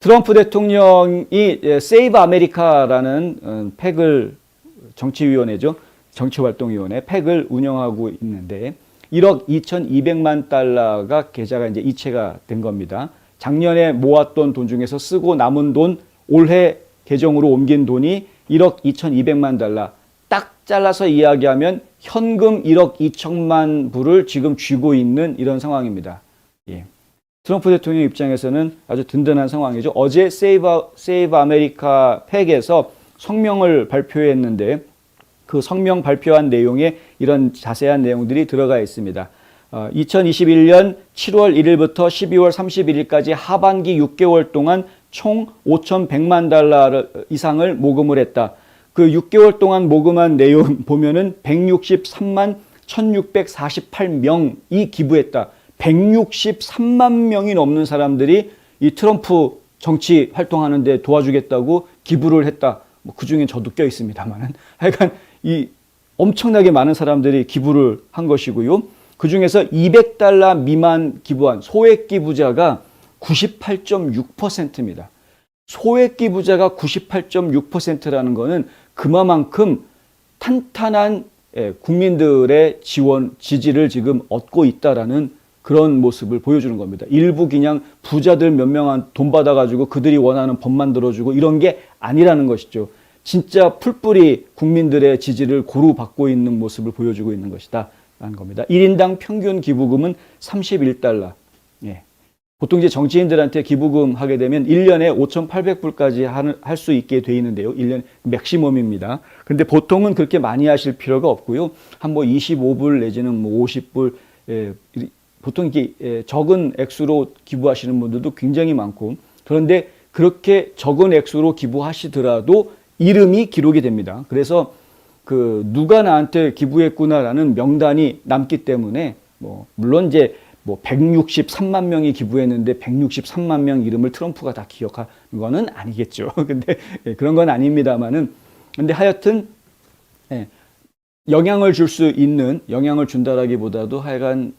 트럼프 대통령이 세이브 아메리카라는 팩을 정치위원회죠. 정치활동위원회 팩을 운영하고 있는데 1억 2,200만 달러가 계좌가 이제 이체가 된 겁니다. 작년에 모았던 돈 중에서 쓰고 남은 돈 올해 계정으로 옮긴 돈이 1억 2,200만 달러. 딱 잘라서 이야기하면 현금 1억 2천만 불을 지금 쥐고 있는 이런 상황입니다. 예. 트럼프 대통령 입장에서는 아주 든든한 상황이죠. 어제 세이브 아메리카 팩에서 성명을 발표했는데 그 성명 발표한 내용에 이런 자세한 내용들이 들어가 있습니다. 2021년 7월 1일부터 12월 31일까지 하반기 6개월 동안 총 5,100만 달러 이상을 모금을 했다. 그 6개월 동안 모금한 내용 보면은 163만 1,648명이 기부했다. 163만 명이 넘는 사람들이 이 트럼프 정치 활동하는 데 도와주겠다고 기부를 했다. 뭐 그중에 저도 껴 있습니다만은 하여간 이 엄청나게 많은 사람들이 기부를 한 것이고요. 그중에서 200달러 미만 기부한 소액 기부자가 98.6%입니다. 소액 기부자가 98.6%라는 것은 그만큼 탄탄한 국민들의 지원, 지지를 지금 얻고 있다라는 그런 모습을 보여주는 겁니다. 일부 그냥 부자들 몇 명한 돈 받아가지고 그들이 원하는 법 만들어주고 이런 게 아니라는 것이죠. 진짜 풀뿌리 국민들의 지지를 고루 받고 있는 모습을 보여주고 있는 것이다 라는 겁니다. 1인당 평균 기부금은 31달러. 예. 보통 이제 정치인들한테 기부금 하게 되면 1년에 5,800불까지 할 수 있게 돼 있는데요. 1년 맥시멈입니다. 근데 보통은 그렇게 많이 하실 필요가 없고요. 한 뭐 25불 내지는 뭐 50불, 보통 이렇게 적은 액수로 기부하시는 분들도 굉장히 많고, 그런데 그렇게 적은 액수로 기부하시더라도 이름이 기록이 됩니다. 그래서 그 누가 나한테 기부했구나라는 명단이 남기 때문에 물론 이제 163만 명이 기부했는데 163만 명 이름을 트럼프가 다 기억하는 거는 아니겠죠. 근데 그런 건 아닙니다만은, 근데 하여튼 영향을 줄 수 있는, 영향을 준다라기보다도 하여간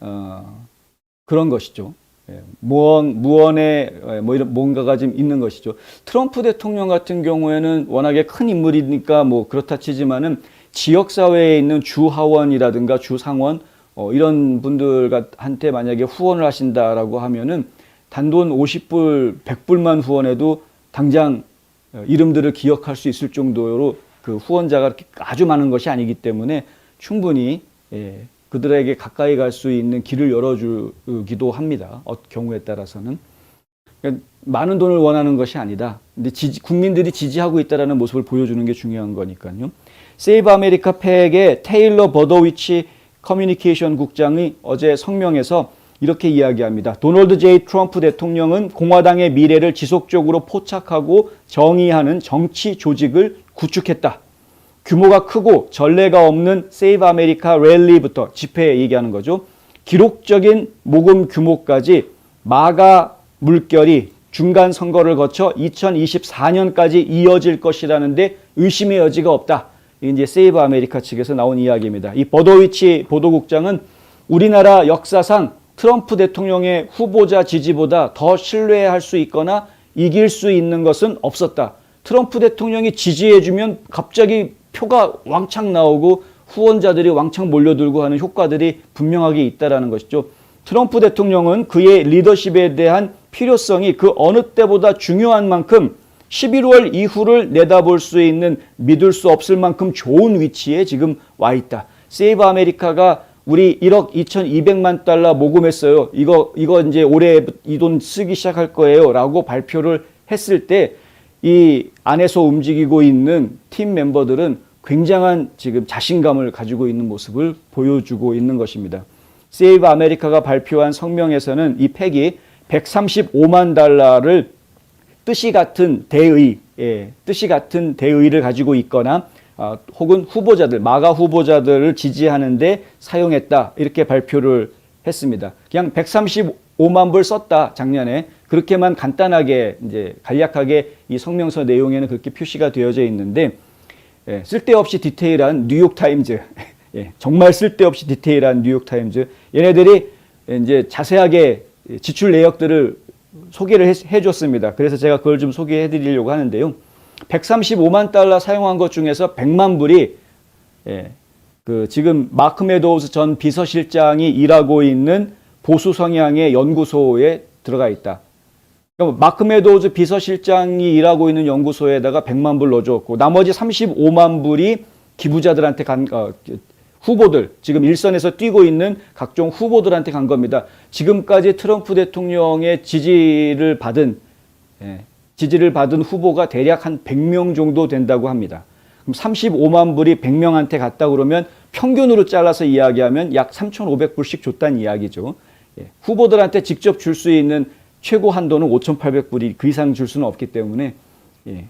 그런 것이죠. 무언에 이런 뭔가가 좀 있는 것이죠. 트럼프 대통령 같은 경우에는 워낙에 큰 인물이니까 그렇다 치지만은 지역 사회에 있는 주 하원이라든가 주 상원 이런 분들한테 만약에 후원을 하신다라고 하면은 단돈 50불, 100불만 후원해도 당장 이름들을 기억할 수 있을 정도로 그 후원자가 아주 많은 것이 아니기 때문에 충분히 그들에게 가까이 갈 수 있는 길을 열어주기도 합니다. 경우에 따라서는. 그러니까 많은 돈을 원하는 것이 아니다. 근데 국민들이 지지하고 있다는 모습을 보여주는 게 중요한 거니까요. 세이브 아메리카 팩의 테일러 버더위치 커뮤니케이션 국장이 어제 성명에서 이렇게 이야기합니다. 도널드 J. 트럼프 대통령은 공화당의 미래를 지속적으로 포착하고 정의하는 정치 조직을 구축했다. 규모가 크고 전례가 없는 세이브 아메리카 랠리부터 집회 얘기하는 거죠. 기록적인 모금 규모까지 마가 물결이 중간 선거를 거쳐 2024년까지 이어질 것이라는데 의심의 여지가 없다. 이제 세이브 아메리카 측에서 나온 이야기입니다. 이 버더위치 보도국장은 우리나라 역사상 트럼프 대통령의 후보자 지지보다 더 신뢰할 수 있거나 이길 수 있는 것은 없었다. 트럼프 대통령이 지지해주면 갑자기 표가 왕창 나오고 후원자들이 왕창 몰려들고 하는 효과들이 분명하게 있다는 것이죠. 트럼프 대통령은 그의 리더십에 대한 필요성이 그 어느 때보다 중요한 만큼 11월 이후를 내다볼 수 있는, 믿을 수 없을 만큼 좋은 위치에 지금 와 있다. 세이브 아메리카가 우리 1억 2,200만 달러 모금했어요. 이거 이제 올해 이 돈 쓰기 시작할 거예요. 라고 발표를 했을 때 이 안에서 움직이고 있는 팀 멤버들은 굉장한 지금 자신감을 가지고 있는 모습을 보여주고 있는 것입니다. 세이브 아메리카가 발표한 성명에서는 이 팩이 135만 달러를 뜻이 같은 대의를 가지고 있거나 혹은 후보자들, 마가 후보자들을 지지하는데 사용했다. 이렇게 발표를 했습니다. 그냥 135만 불 썼다, 작년에. 그렇게만 간단하게, 이제 간략하게 이 성명서 내용에는 그렇게 표시가 되어져 있는데, 쓸데없이 디테일한 뉴욕타임즈, 정말 쓸데없이 디테일한 뉴욕타임즈, 얘네들이 이제 자세하게 지출 내역들을 소개를 해줬습니다. 그래서 제가 그걸 좀 소개해 드리려고 하는데요. 135만 달러 사용한 것 중에서 100만 불이 지금 마크 메도우즈 전 비서실장이 일하고 있는 보수 성향의 연구소에 들어가 있다. 그러니까 마크 메도우즈 비서실장이 일하고 있는 연구소에다가 100만 불 넣어줬고 나머지 35만 불이 기부자들한테 후보들, 지금 일선에서 뛰고 있는 각종 후보들한테 간 겁니다. 지금까지 트럼프 대통령의 지지를 받은 후보가 대략 한 100명 정도 된다고 합니다. 그럼 35만 불이 100명한테 갔다 그러면 평균으로 잘라서 이야기하면 약 3,500불씩 줬다는 이야기죠. 후보들한테 직접 줄 수 있는 최고 한도는 5,800불이 그 이상 줄 수는 없기 때문에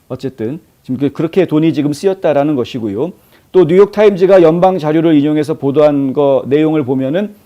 어쨌든 지금 그렇게 돈이 지금 쓰였다라는 것이고요. 또 뉴욕타임즈가 연방 자료를 인용해서 보도한 내용을 보면은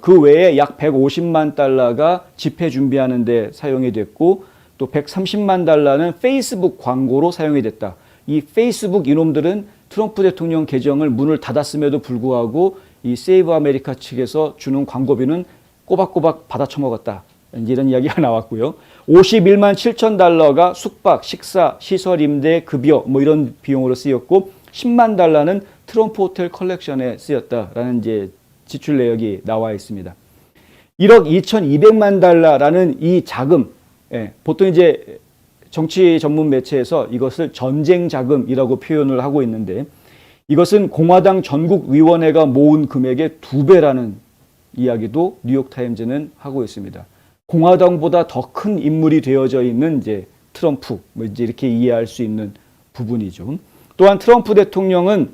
그 외에 약 150만 달러가 집회 준비하는 데 사용이 됐고 또 130만 달러는 페이스북 광고로 사용이 됐다. 이 페이스북 이놈들은 트럼프 대통령 계정을 문을 닫았음에도 불구하고 이 세이브 아메리카 측에서 주는 광고비는 꼬박꼬박 받아 처먹었다. 이런 이야기가 나왔고요. 51만 7천 달러가 숙박, 식사, 시설 임대, 급여 뭐 이런 비용으로 쓰였고 10만 달러는 트럼프 호텔 컬렉션에 쓰였다라는 이제 지출 내역이 나와 있습니다. 1억 2,200만 달러라는 이 자금, 보통 이제 정치 전문 매체에서 이것을 전쟁 자금이라고 표현을 하고 있는데 이것은 공화당 전국위원회가 모은 금액의 2배라는 이야기도 뉴욕타임즈는 하고 있습니다. 공화당보다 더 큰 인물이 되어져 있는 이제 트럼프, 뭐 이제 이렇게 이해할 수 있는 부분이죠. 또한 트럼프 대통령은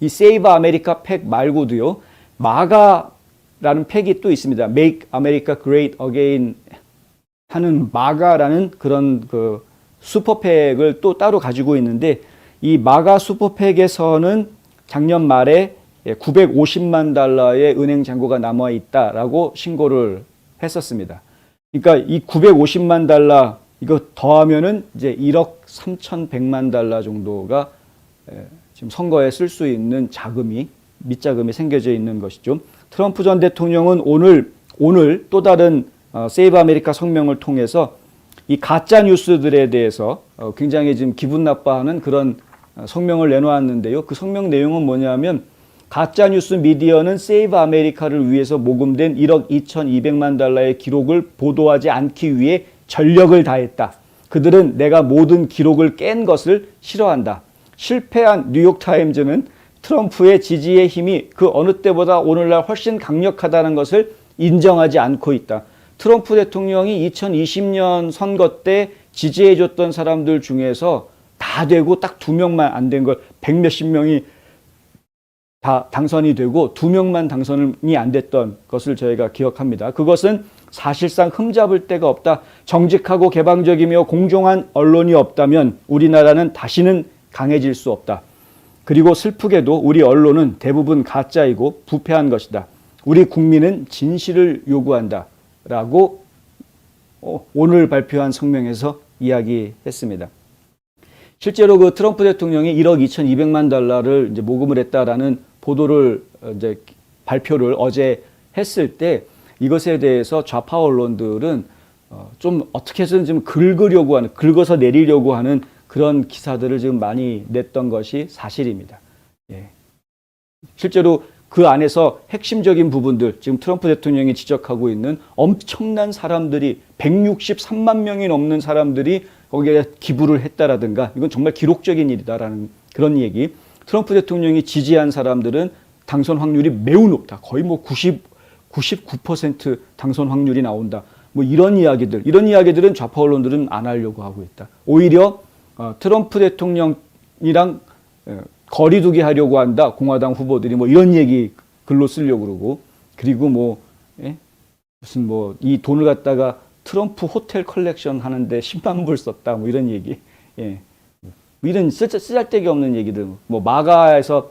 이 세이브 아메리카 팩 말고도요, 마가라는 팩이 또 있습니다. Make America Great Again 하는 마가라는 그런 그 슈퍼팩을 또 따로 가지고 있는데 이 마가 슈퍼팩에서는 작년 말에 950만 달러의 은행 잔고가 남아 있다라고 신고를 했었습니다. 그러니까 이 950만 달러 이거 더하면은 이제 1억 3,100만 달러 정도가 지금 선거에 쓸 수 있는 밑자금이 생겨져 있는 것이죠. 트럼프 전 대통령은 오늘 또 다른 세이브 아메리카 성명을 통해서 이 가짜 뉴스들에 대해서 굉장히 지금 기분 나빠하는 그런 성명을 내놓았는데요. 그 성명 내용은 뭐냐면 가짜뉴스 미디어는 세이브 아메리카를 위해서 모금된 1억 2,200만 달러의 기록을 보도하지 않기 위해 전력을 다했다. 그들은 내가 모든 기록을 깬 것을 싫어한다. 실패한 뉴욕타임즈는 트럼프의 지지의 힘이 그 어느 때보다 오늘날 훨씬 강력하다는 것을 인정하지 않고 있다. 트럼프 대통령이 2020년 선거 때 지지해줬던 사람들 중에서 다 되고 딱 2명만 안 된 걸 100몇십 명이 다 당선이 되고 2명만 당선이 안 됐던 것을 저희가 기억합니다. 그것은 사실상 흠잡을 데가 없다. 정직하고 개방적이며 공정한 언론이 없다면 우리나라는 다시는 강해질 수 없다. 그리고 슬프게도 우리 언론은 대부분 가짜이고 부패한 것이다. 우리 국민은 진실을 요구한다. 라고 오늘 발표한 성명에서 이야기했습니다. 실제로 그 트럼프 대통령이 1억 2,200만 달러를 이제 모금을 했다라는 보도를 이제 발표를 어제 했을 때 이것에 대해서 좌파 언론들은 좀 어떻게 해서든 좀 긁어서 내리려고 하는 그런 기사들을 지금 많이 냈던 것이 사실입니다. 실제로 그 안에서 핵심적인 부분들, 지금 트럼프 대통령이 지적하고 있는 엄청난 사람들이 163만 명이 넘는 사람들이 거기에 기부를 했다라든가 이건 정말 기록적인 일이다라는 그런 얘기. 트럼프 대통령이 지지한 사람들은 당선 확률이 매우 높다. 거의 뭐 99% 당선 확률이 나온다. 뭐 이런 이야기들은 좌파 언론들은 안 하려고 하고 있다. 오히려 트럼프 대통령이랑 거리두기 하려고 한다. 공화당 후보들이 뭐 이런 얘기 글로 쓰려고 그러고 그리고 무슨 이 돈을 갖다가 트럼프 호텔 컬렉션 하는데 10만 불 썼다. 뭐 이런 얘기. 이런 쓰잘데기 없는 얘기들. 마가에서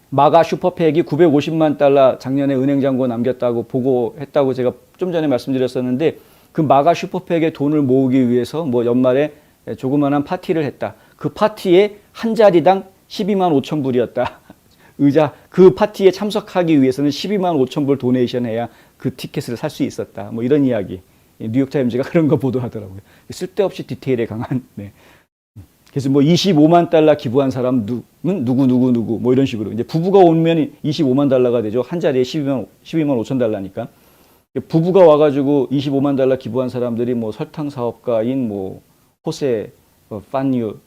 마가 슈퍼팩이 950만 달러 작년에 은행 잔고 남겼다고 보고했다고 제가 좀 전에 말씀드렸었는데 그 마가 슈퍼팩의 돈을 모으기 위해서 연말에 조그만한 파티를 했다. 그 파티에 한 자리당 12만 5천 불이었다. 그 파티에 참석하기 위해서는 12만 5천 불 도네이션 해야 그 티켓을 살 수 있었다. 이런 이야기. 뉴욕타임즈가 그런 거 보도하더라고요. 쓸데없이 디테일에 강한. 네. 그래서 뭐 25만 달러 기부한 사람은 누구 뭐 이런 식으로 이제 부부가 오면 25만 달러가 되죠. 한 자리에 12만 5천 달러니까. 부부가 와가지고 25만 달러 기부한 사람들이 뭐 설탕 사업가인 뭐 호세 판유,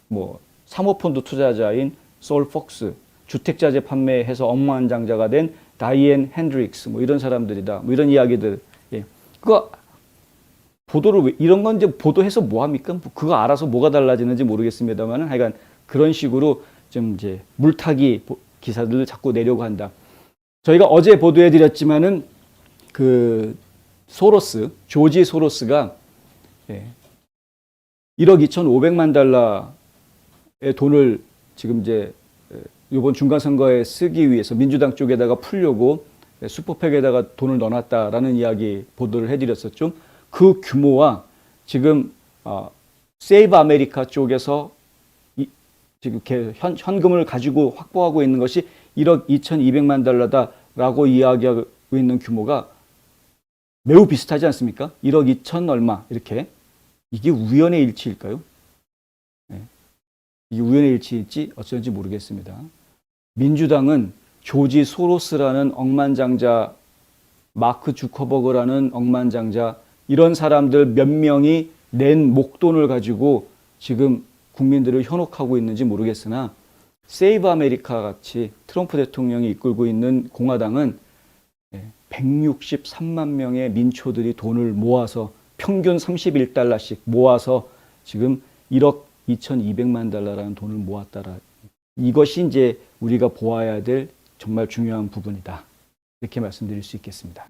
뭐 사모펀드 투자자인 솔 폭스, 주택자재 판매해서 억만장자가 된 다이앤 핸드릭스 뭐 이런 사람들이다. 뭐 이런 이야기들. 예. 그거 보도를 이런 건 이제 보도해서 뭐 합니까? 그거 알아서 뭐가 달라지는지 모르겠습니다만은 하여간 그런 식으로 좀 이제 물타기 기사들을 자꾸 내려고 한다. 저희가 어제 보도해 드렸지만은 그 조지 소로스가 1억 2,500만 달러의 돈을 지금 이제 이번 중간선거에 쓰기 위해서 민주당 쪽에다가 풀려고 슈퍼팩에다가 돈을 넣어놨다라는 이야기 보도를 해드렸었죠. 그 규모와 지금 세이브 아메리카 쪽에서 지금 현금을 가지고 확보하고 있는 것이 1억 2,200만 달러다라고 이야기하고 있는 규모가 매우 비슷하지 않습니까? 1억 2천 얼마 이렇게. 이게 우연의 일치일까요? 네. 이게 우연의 일치일지 어쩐지 모르겠습니다. 민주당은 조지 소로스라는 억만장자, 마크 주커버그라는 억만장자, 이런 사람들 몇 명이 낸 목돈을 가지고 지금 국민들을 현혹하고 있는지 모르겠으나 세이브 아메리카 같이 트럼프 대통령이 이끌고 있는 공화당은 163만 명의 민초들이 돈을 모아서 평균 31달러씩 모아서 지금 1억 2,200만 달러라는 돈을 모았다라. 이것이 이제 우리가 보아야 될 정말 중요한 부분이다. 이렇게 말씀드릴 수 있겠습니다.